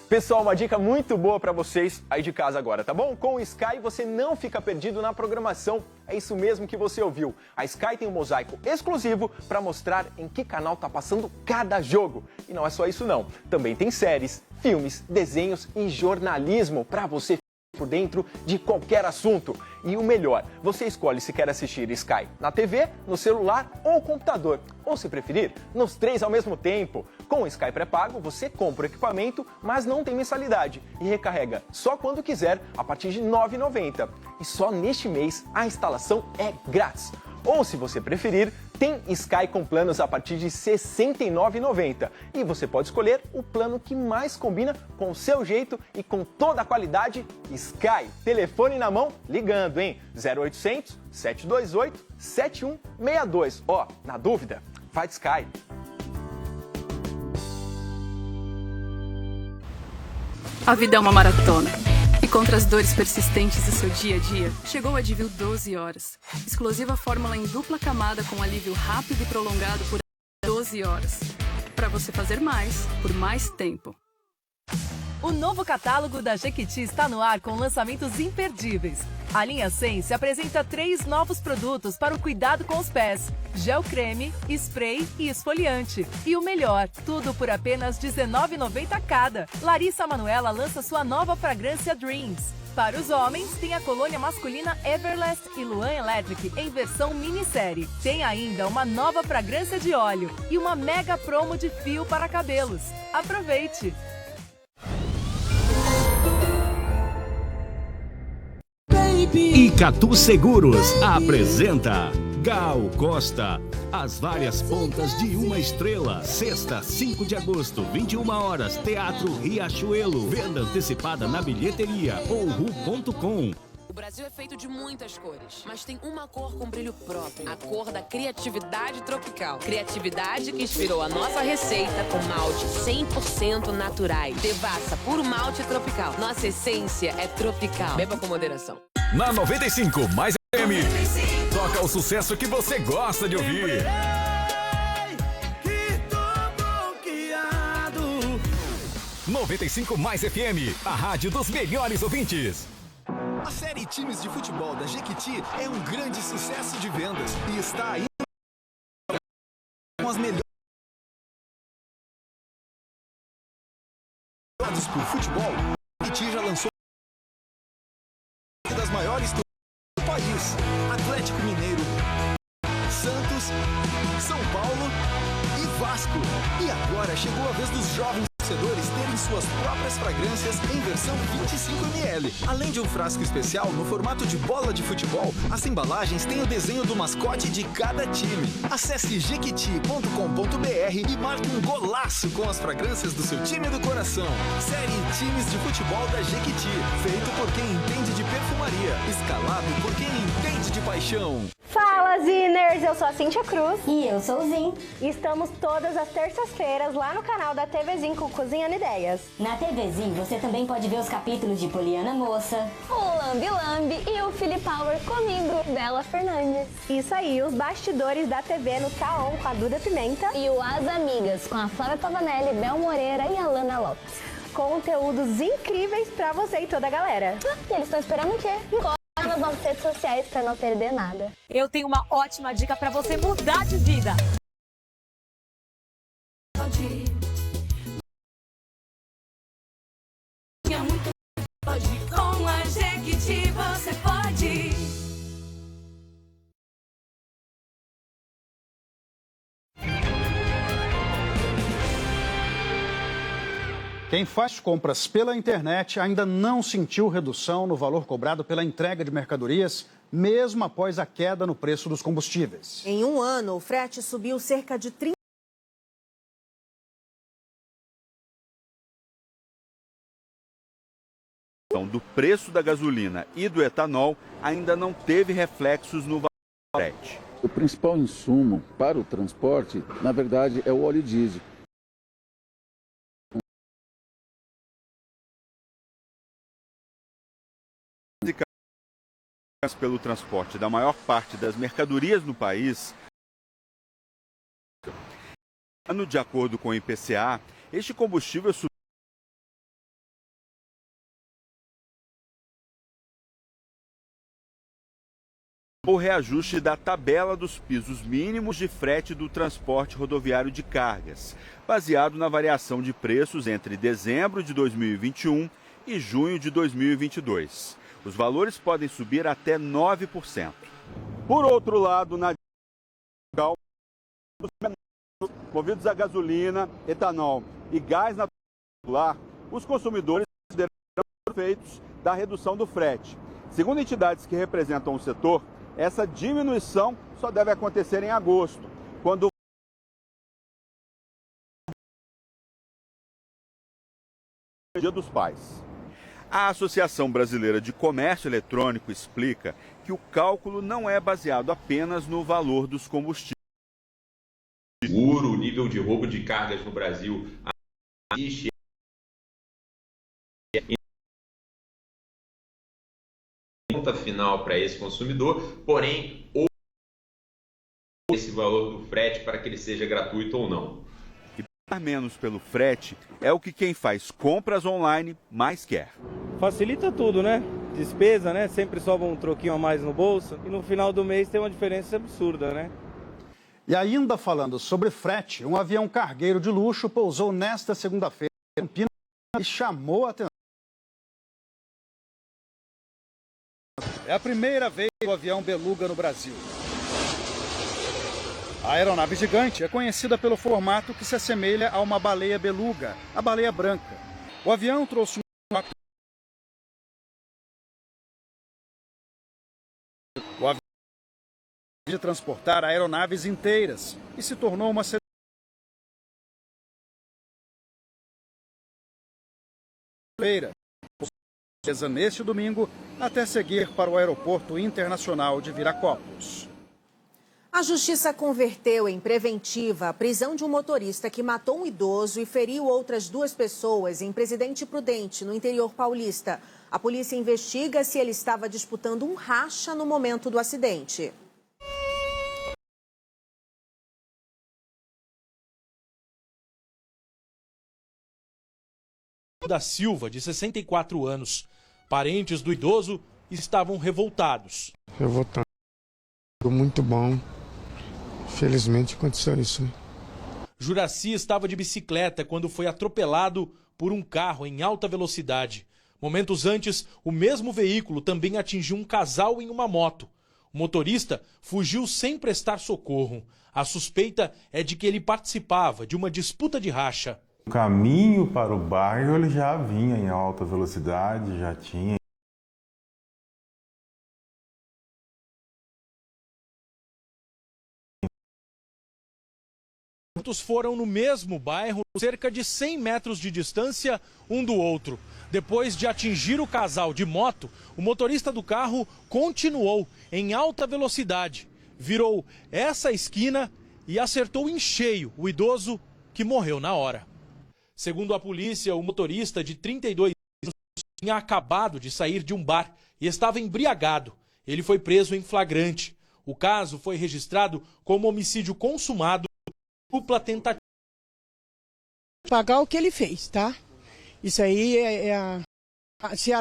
Pessoal, uma dica muito boa para vocês aí de casa agora, tá bom? Com o Sky você não fica perdido na programação. É isso mesmo que você ouviu. A Sky tem um mosaico exclusivo para mostrar em que canal tá passando cada jogo. E não é só isso não. Também tem séries, filmes, desenhos e jornalismo para você por dentro de qualquer assunto. E o melhor, você escolhe se quer assistir Sky na TV, no celular ou computador. Ou se preferir, nos três ao mesmo tempo. Com o Sky pré-pago, você compra o equipamento, mas não tem mensalidade. E recarrega só quando quiser, a partir de R$ 9,90. E só neste mês a instalação é grátis. Ou, se você preferir, tem Sky com planos a partir de R$ 69,90. E você pode escolher o plano que mais combina com o seu jeito e com toda a qualidade. Sky, telefone na mão, ligando, hein? 0800 728 7162. Ó, na dúvida, faz Sky. A vida é uma maratona. E contra as dores persistentes do seu dia a dia, chegou a Advil 12 horas. Exclusiva fórmula em dupla camada com alívio rápido e prolongado por 12 horas. Para você fazer mais, por mais tempo. O novo catálogo da Jequiti está no ar com lançamentos imperdíveis. A linha Sense apresenta 3 novos produtos para o cuidado com os pés: gel creme, spray e esfoliante. E o melhor, tudo por apenas R$ 19,90 cada. Larissa Manoela lança sua nova fragrância Dreams. Para os homens, tem a colônia masculina Everlast e Luan Electric em versão minissérie. Tem ainda uma nova fragrância de óleo e uma mega promo de fio para cabelos. Aproveite! Icatu Seguros apresenta Gal Costa, as várias pontas de uma estrela. Sexta, 5 de agosto, 21 horas, Teatro Riachuelo. Venda antecipada na bilheteria ou ru.com. O Brasil é feito de muitas cores, mas tem uma cor com brilho próprio, a cor da criatividade tropical. Criatividade que inspirou a nossa receita com malte 100% naturais. Devassa, puro malte tropical. Nossa essência é tropical. Beba com moderação. Na 95 mais FM, toca o sucesso que você gosta de ouvir. 95 mais FM, a rádio dos melhores ouvintes. A série Times de Futebol da Jequiti é um grande sucesso de vendas e está aí com as melhores por futebol. Jequiti já lançou das maiores do país: Atlético Mineiro, Santos, São Paulo e Vasco. E agora chegou a vez dos jovens torcedores terem suas próprias fragrâncias em versão 25ml. Além de um frasco especial no formato de bola de futebol, as embalagens têm o desenho do mascote de cada time. Acesse jequiti.com.br e marque um golaço com as fragrâncias do seu time do coração. Série Times de Futebol da Jequiti, feito por quem entende de perfumaria, escalado por quem entende de paixão. Fala, Ziners! Eu sou a Cíntia Cruz. E eu sou o Zin. E estamos todas as terças-feiras lá no canal da TV Zin com Cozinhando Ideias. Na TV Zin você também pode ver os capítulos de Poliana Moça, o Lambi Lambi e o Philip Power comigo, Bela Fernandes. Isso aí, os bastidores da TV no Taon com a Duda Pimenta. e o As Amigas com a Flávia Pavanelli, Bel Moreira e a Lana Lopes. Conteúdos incríveis pra você e toda a galera. E eles estão esperando o quê? Corre nas nossas redes sociais pra não perder nada. Eu tenho uma ótima dica pra você mudar de vida. Com a Jequiti você pode. Quem faz compras pela internet ainda não sentiu redução no valor cobrado pela entrega de mercadorias, mesmo após a queda no preço dos combustíveis. Em um ano, o frete subiu cerca de 30%. Do preço da gasolina e do etanol ainda não teve reflexos no valor do frete. O principal insumo para o transporte, na verdade, é o óleo diesel. Pelo transporte da maior parte das mercadorias no país, de acordo com o IPCA, este combustível subiu o reajuste da tabela dos pisos mínimos de frete do transporte rodoviário de cargas, baseado na variação de preços entre dezembro de 2021 e junho de 2022. Os valores podem subir até 9%. Por outro lado, na movidos a gasolina, etanol e gás natural, os consumidores serão efeitos da redução do frete. Segundo entidades que representam o setor, essa diminuição só deve acontecer em agosto, quando o Dia dos Pais. A Associação Brasileira de Comércio Eletrônico explica que o cálculo não é baseado apenas no valor dos combustíveis. O nível de roubo de cargas no Brasil existe conta final para esse consumidor, porém esse valor do frete para que ele seja gratuito ou não. E pagar menos pelo frete é o que quem faz compras online mais quer. Facilita tudo, né? Despesa, né? Sempre sobra um troquinho a mais no bolso e no final do mês tem uma diferença absurda, né? E ainda falando sobre frete, um avião cargueiro de luxo pousou nesta segunda-feira em Campinas e chamou a atenção. É a primeira vez que o avião beluga no Brasil. A aeronave gigante é conhecida pelo formato que se assemelha a uma baleia beluga, a baleia branca. O avião trouxe o avião de transportar aeronaves inteiras e se tornou uma feira neste domingo até seguir para o Aeroporto Internacional de Viracopos. A Justiça converteu em preventiva a prisão de um motorista que matou um idoso e feriu outras 2 pessoas em Presidente Prudente, no interior paulista. A polícia investiga se ele estava disputando um racha no momento do acidente. Da Silva, de 64 anos. Parentes do idoso estavam revoltados. Revoltado. Muito bom. Felizmente aconteceu isso. Juraci estava de bicicleta quando foi atropelado por um carro em alta velocidade. Momentos antes, o mesmo veículo também atingiu um casal em uma moto. O motorista fugiu sem prestar socorro. A suspeita é de que ele participava de uma disputa de racha. O caminho para o bairro ele já vinha em alta velocidade, já tinha. Os foram no mesmo bairro, cerca de 100 metros de distância um do outro. Depois de atingir o casal de moto, o motorista do carro continuou em alta velocidade. virou essa esquina e acertou em cheio o idoso, que morreu na hora. Segundo a polícia, o motorista de 32 anos tinha acabado de sair de um bar e estava embriagado. Ele foi preso em flagrante. O caso foi registrado como homicídio consumado, dupla tentativa. Pagar o que ele fez, tá? Isso aí se a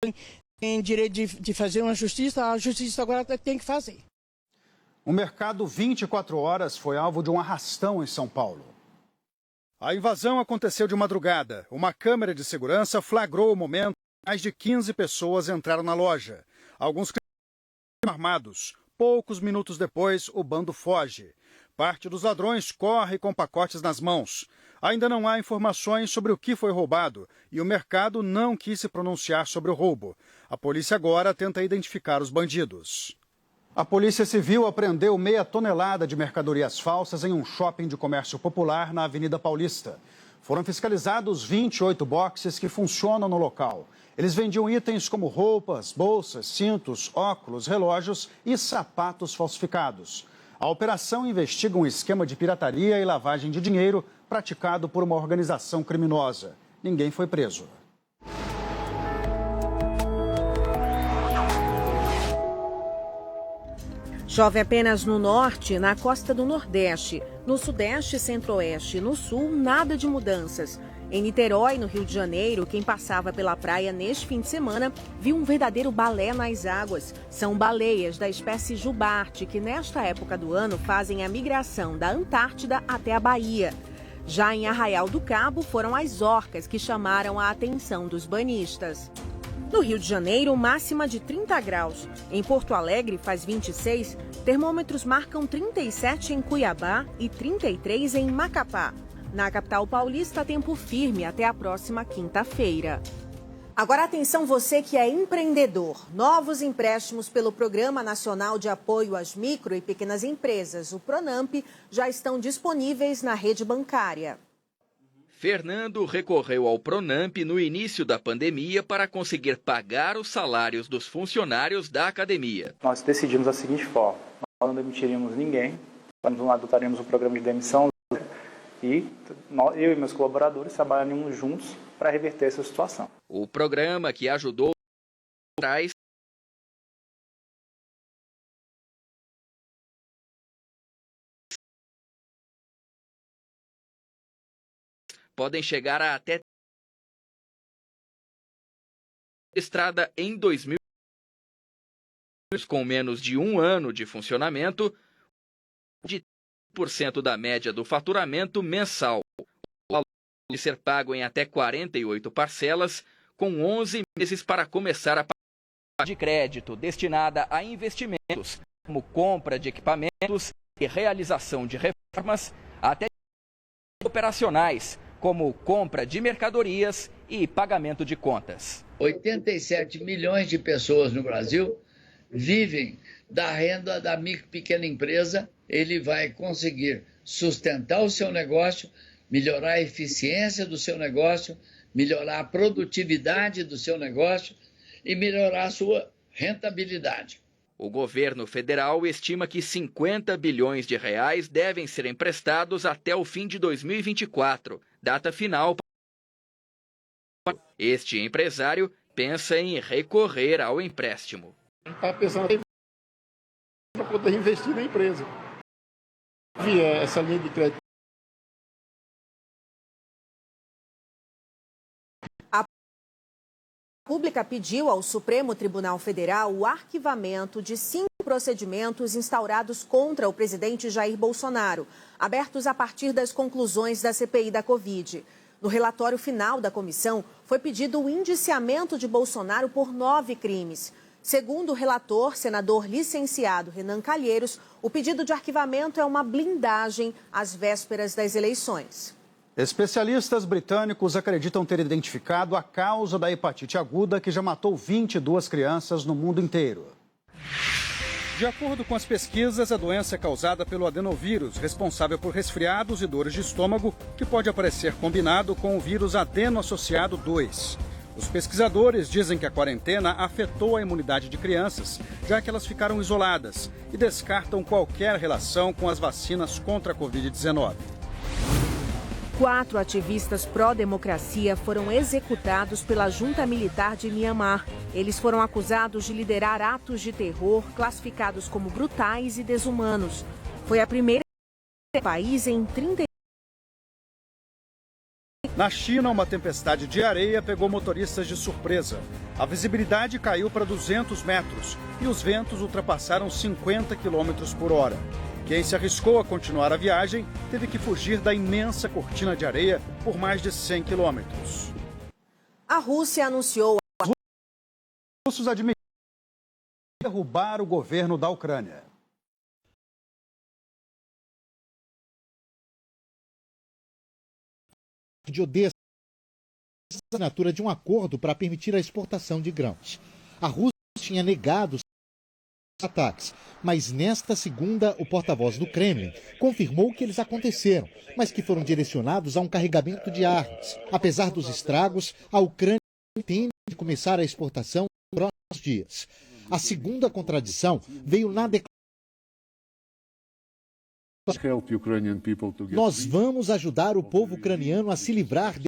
lei tem direito de fazer uma justiça, a justiça agora tem que fazer. O mercado 24 horas foi alvo de um arrastão em São Paulo. A invasão aconteceu de madrugada. Uma câmera de segurança flagrou o momento em que mais de 15 pessoas entraram na loja. Alguns armados. Poucos minutos depois, o bando foge. Parte dos ladrões corre com pacotes nas mãos. Ainda não há informações sobre o que foi roubado e o mercado não quis se pronunciar sobre o roubo. A polícia agora tenta identificar os bandidos. A Polícia Civil apreendeu meia tonelada de mercadorias falsas em um shopping de comércio popular na Avenida Paulista. Foram fiscalizados 28 boxes que funcionam no local. Eles vendiam itens como roupas, bolsas, cintos, óculos, relógios e sapatos falsificados. A operação investiga um esquema de pirataria e lavagem de dinheiro praticado por uma organização criminosa. Ninguém foi preso. Chove apenas no norte, na costa do Nordeste. No Sudeste e Centro-Oeste, no Sul, nada de mudanças. Em Niterói, no Rio de Janeiro, quem passava pela praia neste fim de semana viu um verdadeiro balé nas águas. São baleias da espécie jubarte que nesta época do ano fazem a migração da Antártida até a Bahia. Já em Arraial do Cabo, foram as orcas que chamaram a atenção dos banhistas. No Rio de Janeiro, máxima de 30 graus. Em Porto Alegre, faz 26. Termômetros marcam 37 em Cuiabá e 33 em Macapá. Na capital paulista, tempo firme até a próxima quinta-feira. Agora atenção você que é empreendedor. Novos empréstimos pelo Programa Nacional de Apoio às Micro e Pequenas Empresas, o PRONAMP, já estão disponíveis na rede bancária. Fernando recorreu ao PRONAMP no início da pandemia para conseguir pagar os salários dos funcionários da academia. Nós decidimos da seguinte forma: nós não demitiríamos ninguém, nós não adotaríamos um programa de demissão e eu e meus colaboradores trabalharíamos juntos para reverter essa situação. O programa que ajudou atrás podem chegar a até estrada em 2000, com menos de um ano de funcionamento, de 30% da média do faturamento mensal. O valor pode ser pago em até 48 parcelas, com 11 meses para começar a pagar de crédito destinada a investimentos, como compra de equipamentos e realização de reformas, até operacionais, como compra de mercadorias e pagamento de contas. 87 milhões de pessoas no Brasil vivem da renda da micro e pequena empresa. Ele vai conseguir sustentar o seu negócio, melhorar a eficiência do seu negócio, melhorar a produtividade do seu negócio e melhorar a sua rentabilidade. O governo federal estima que 50 bilhões de reais devem ser emprestados até o fim de 2024, data final. Este empresário pensa em recorrer ao empréstimo. Está pensando para poder investir na empresa. Vier essa linha de crédito. A República pediu ao Supremo Tribunal Federal o arquivamento de 5 procedimentos instaurados contra o presidente Jair Bolsonaro, abertos a partir das conclusões da CPI da Covid. No relatório final da comissão, foi pedido o indiciamento de Bolsonaro por 9 crimes. Segundo o relator, senador licenciado Renan Calheiros, o pedido de arquivamento é uma blindagem às vésperas das eleições. Especialistas britânicos acreditam ter identificado a causa da hepatite aguda que já matou 22 crianças no mundo inteiro. De acordo com as pesquisas, a doença é causada pelo adenovírus, responsável por resfriados e dores de estômago, que pode aparecer combinado com o vírus adeno-associado 2. Os pesquisadores dizem que a quarentena afetou a imunidade de crianças, já que elas ficaram isoladas, e descartam qualquer relação com as vacinas contra a Covid-19. 4 ativistas pró-democracia foram executados pela junta militar de Myanmar. Eles foram acusados de liderar atos de terror classificados como brutais e desumanos. Foi a primeira país em 30. Na China, uma tempestade de areia pegou motoristas de surpresa. A visibilidade caiu para 200 metros e os ventos ultrapassaram 50 km por hora. Quem se arriscou a continuar a viagem teve que fugir da imensa cortina de areia por mais de 100 quilômetros. A Rússia anunciou... Os russos admitiram derrubar o governo da Ucrânia. De Odessa, a assinatura de um acordo para permitir a exportação de grãos. A Rússia tinha negado os ataques, mas nesta segunda, o porta-voz do Kremlin confirmou que eles aconteceram, mas que foram direcionados a um carregamento de armas. Apesar dos estragos, a Ucrânia pretende começar a exportação nos próximos dias. A segunda contradição veio na declaração. Nós vamos ajudar o povo ucraniano a se livrar de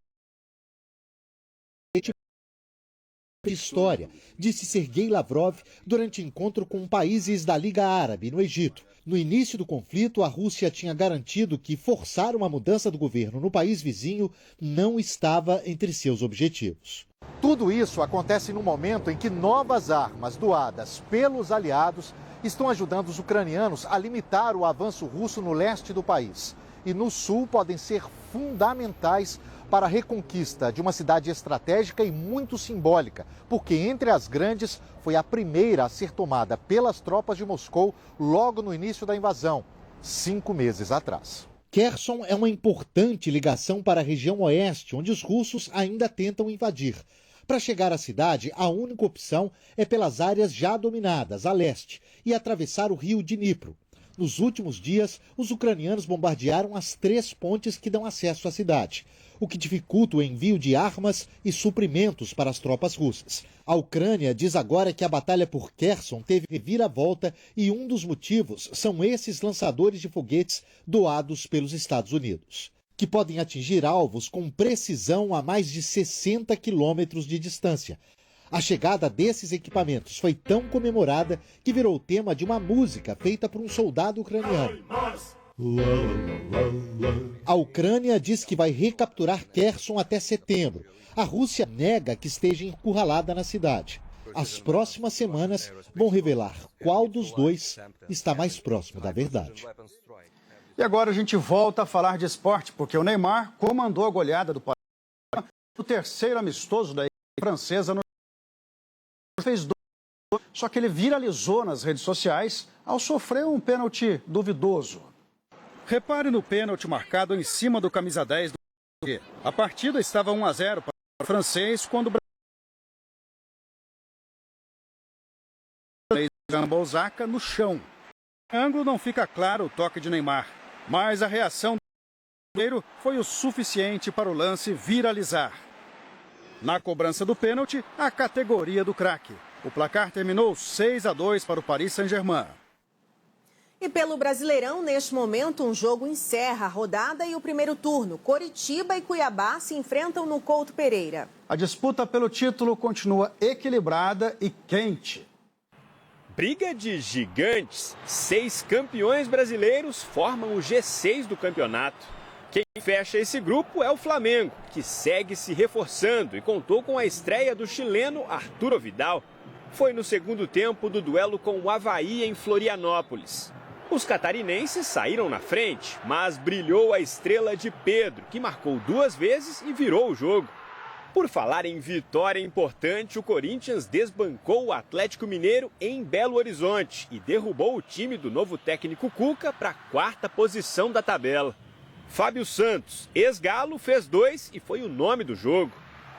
história, disse Sergei Lavrov durante encontro com países da Liga Árabe, no Egito. No início do conflito, a Rússia tinha garantido que forçar uma mudança do governo no país vizinho não estava entre seus objetivos. Tudo isso acontece no momento em que novas armas doadas pelos aliados estão ajudando os ucranianos a limitar o avanço russo no leste do país. E no sul podem ser fundamentais para a reconquista de uma cidade estratégica e muito simbólica, porque entre as grandes foi a primeira a ser tomada pelas tropas de Moscou logo no início da invasão, 5 meses atrás. Kherson é uma importante ligação para a região oeste, onde os russos ainda tentam invadir. Para chegar à cidade, a única opção é pelas áreas já dominadas, a leste, e atravessar o rio Dnipro. Nos últimos dias, os ucranianos bombardearam as 3 pontes que dão acesso à cidade, o que dificulta o envio de armas e suprimentos para as tropas russas. A Ucrânia diz agora que a batalha por Kherson teve reviravolta e um dos motivos são esses lançadores de foguetes doados pelos Estados Unidos, que podem atingir alvos com precisão a mais de 60 quilômetros de distância. A chegada desses equipamentos foi tão comemorada que virou o tema de uma música feita por um soldado ucraniano. A Ucrânia diz que vai recapturar Kherson até setembro. A Rússia nega que esteja encurralada na cidade. As próximas semanas vão revelar qual dos dois está mais próximo da verdade. E agora a gente volta a falar de esporte, porque o Neymar comandou a goleada do Paris no terceiro amistoso da equipe francesa. Fez 2, só que ele viralizou nas redes sociais ao sofrer um pênalti duvidoso. Repare no pênalti marcado em cima do camisa 10 do PSG. A partida estava 1-0 para o francês quando o brasileiro Bolzaca no chão. No ângulo não fica claro o toque de Neymar, mas a reação do brasileiro foi o suficiente para o lance viralizar. Na cobrança do pênalti, a categoria do craque. O placar terminou 6-2 para o Paris Saint-Germain. E pelo Brasileirão, neste momento, um jogo encerra a rodada e o primeiro turno. Coritiba e Cuiabá se enfrentam no Couto Pereira. A disputa pelo título continua equilibrada e quente. Briga de gigantes. 6 campeões brasileiros formam o G6 do campeonato. Quem fecha esse grupo é o Flamengo, que segue se reforçando e contou com a estreia do chileno Arturo Vidal. Foi no segundo tempo do duelo com o Avaí em Florianópolis. Os catarinenses saíram na frente, mas brilhou a estrela de Pedro, que marcou 2 vezes e virou o jogo. Por falar em vitória importante, o Corinthians desbancou o Atlético Mineiro em Belo Horizonte e derrubou o time do novo técnico Cuca para a 4ª posição da tabela. Fábio Santos, ex-Galo, fez 2 e foi o nome do jogo.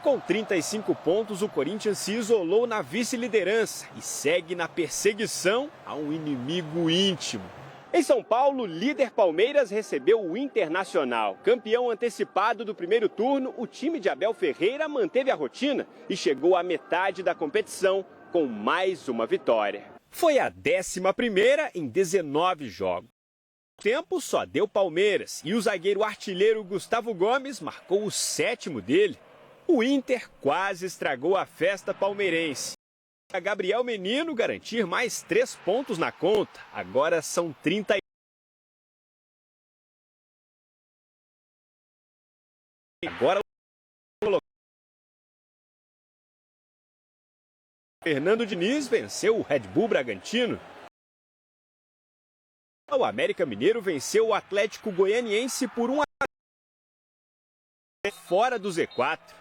Com 35 pontos, o Corinthians se isolou na vice-liderança e segue na perseguição a um inimigo íntimo. Em São Paulo, líder Palmeiras recebeu o Internacional. Campeão antecipado do primeiro turno, o time de Abel Ferreira manteve a rotina e chegou à metade da competição com mais uma vitória. Foi a 11ª em 19 jogos. O tempo só deu Palmeiras e o zagueiro artilheiro Gustavo Gomes marcou o 7º dele. O Inter quase estragou a festa palmeirense. A Gabriel Menino garantir mais 3 pontos na conta. Agora são 30. Agora Fernando Diniz venceu o Red Bull Bragantino. O América Mineiro venceu o Atlético Goianiense por 1-0 fora do Z4.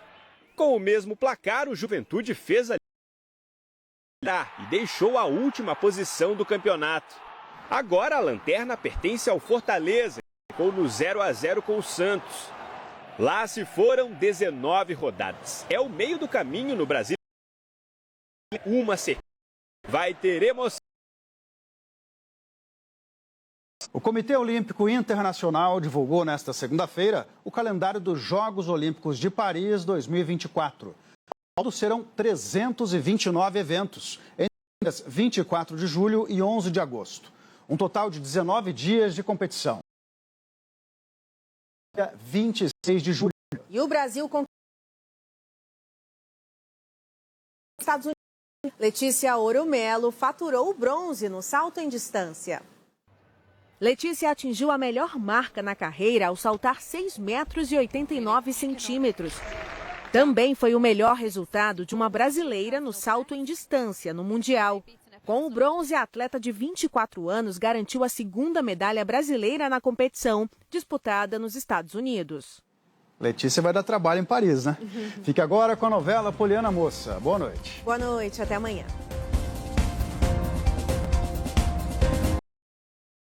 Com o mesmo placar, o Juventude fez a e deixou a última posição do campeonato. Agora a lanterna pertence ao Fortaleza, que ficou no 0-0 com o Santos. Lá se foram 19 rodadas. É o meio do caminho no Brasil. Uma certeza. Vai ter emoção. O Comitê Olímpico Internacional divulgou nesta segunda-feira o calendário dos Jogos Olímpicos de Paris 2024. Serão 329 eventos, entre os dias 24 de julho e 11 de agosto. Um total de 19 dias de competição. 26 de julho. E o Brasil com Estados Unidos. Letícia Ouro Melo faturou o bronze no salto em distância. Letícia atingiu a melhor marca na carreira ao saltar 6,89 metros. Também foi o melhor resultado de uma brasileira no salto em distância no Mundial. Com o bronze, a atleta de 24 anos garantiu a 2ª medalha brasileira na competição, disputada nos Estados Unidos. Letícia vai dar trabalho em Paris, né? Fique agora com a novela Poliana Moça. Boa noite. Boa noite, até amanhã.